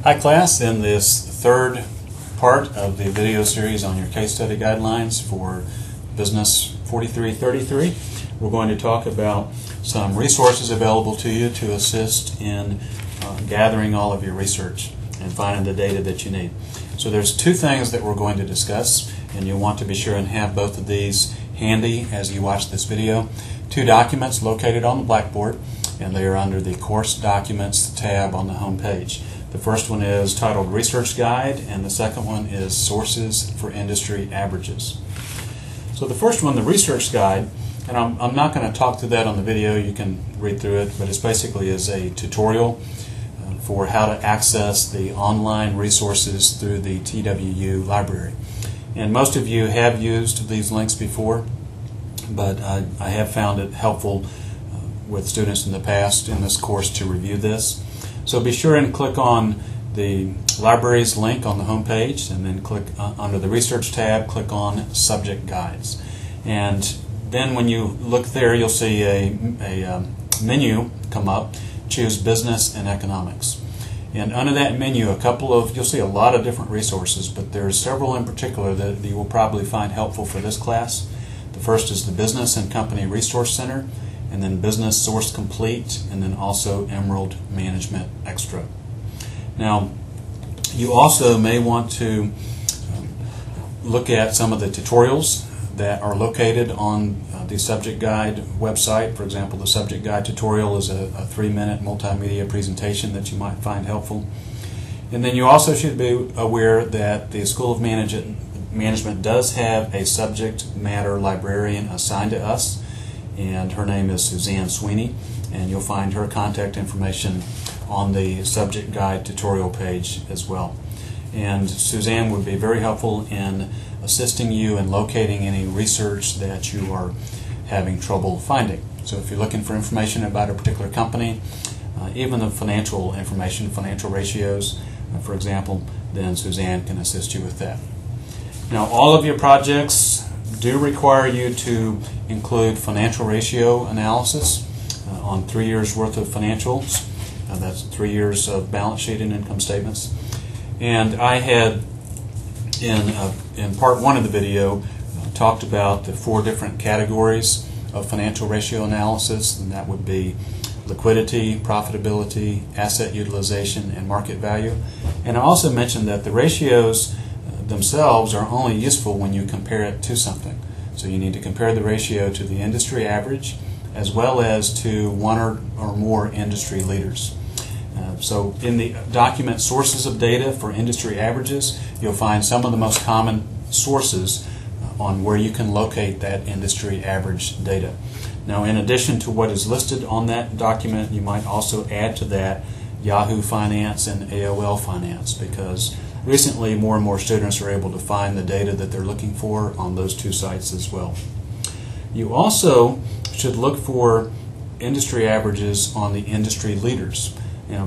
Hi class, in this third part of the video series on your case study guidelines for Business 4333, we're going to talk about some resources available to you to assist in gathering all of your research and finding the data that you need. So there's two things that we're going to discuss, and you'll want to be sure and have both of these handy as you watch this video. Two documents located on the blackboard, and they are under the Course Documents tab on the home page. The first one is titled Research Guide, and the second one is Sources for Industry Averages. So the first one, the Research Guide, and I'm not going to talk through that on the video, you can read through it, but it basically is a tutorial for how to access the online resources through the TWU library. And most of you have used these links before, but I have found it helpful with students in the past in this course to review this. So be sure and click on the library's link on the home page, and then click under the Research tab, click on Subject Guides. And then when you look there, you'll see a menu come up. Choose Business and Economics. And under that menu, you'll see a lot of different resources, but there are several in particular that you will probably find helpful for this class. The first is the Business and Company Resource Center, and then Business Source Complete, and then also Emerald Management Extra. Now, you also may want to look at some of the tutorials that are located on the Subject Guide website. For example, the Subject Guide tutorial is a 3-minute multimedia presentation that you might find helpful. And then you also should be aware that the School of Management does have a subject matter librarian assigned to us, and her name is Suzanne Sweeney, and you'll find her contact information on the Subject Guide tutorial page as well. And Suzanne would be very helpful in assisting you in locating any research that you are having trouble finding. So if you're looking for information about a particular company, even the financial information, financial ratios, for example, then Suzanne can assist you with that. Now, all of your projects do require you to include financial ratio analysis on 3 years worth of financials. That's 3 years of balance sheet and income statements. And I had in part one of the video talked about the 4 different categories of financial ratio analysis, and that would be liquidity, profitability, asset utilization, and market value. And I also mentioned that the ratios themselves are only useful when you compare it to something. So you need to compare the ratio to the industry average as well as to one or more industry leaders. So in the document Sources of Data for Industry Averages, you'll find some of the most common sources on where you can locate that industry average data. Now, in addition to what is listed on that document, you might also add to that Yahoo Finance and AOL Finance, because recently more and more students are able to find the data that they're looking for on those two sites as well. You also should look for industry averages on the industry leaders.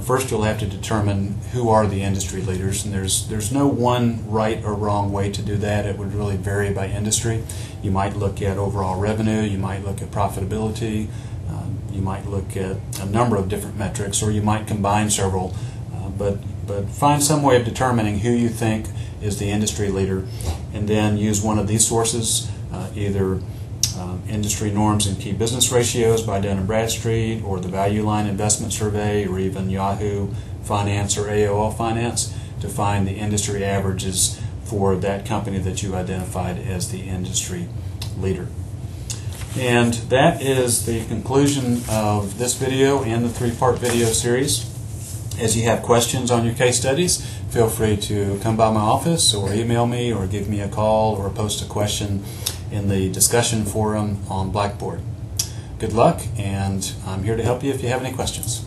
First you'll have to determine who are the industry leaders, and there's no one right or wrong way to do that. It would really vary by industry. You might look at overall revenue, you might look at profitability, you might look at a number of different metrics, or you might combine several, but find some way of determining who you think is the industry leader, and then use one of these sources, either Industry Norms and Key Business Ratios by Dun & Bradstreet, or the Value Line Investment Survey, or even Yahoo Finance or AOL Finance, to find the industry averages for that company that you identified as the industry leader. And that is the conclusion of this video and the 3-part video series. As you have questions on your case studies, feel free to come by my office or email me or give me a call or post a question in the discussion forum on Blackboard. Good luck, and I'm here to help you if you have any questions.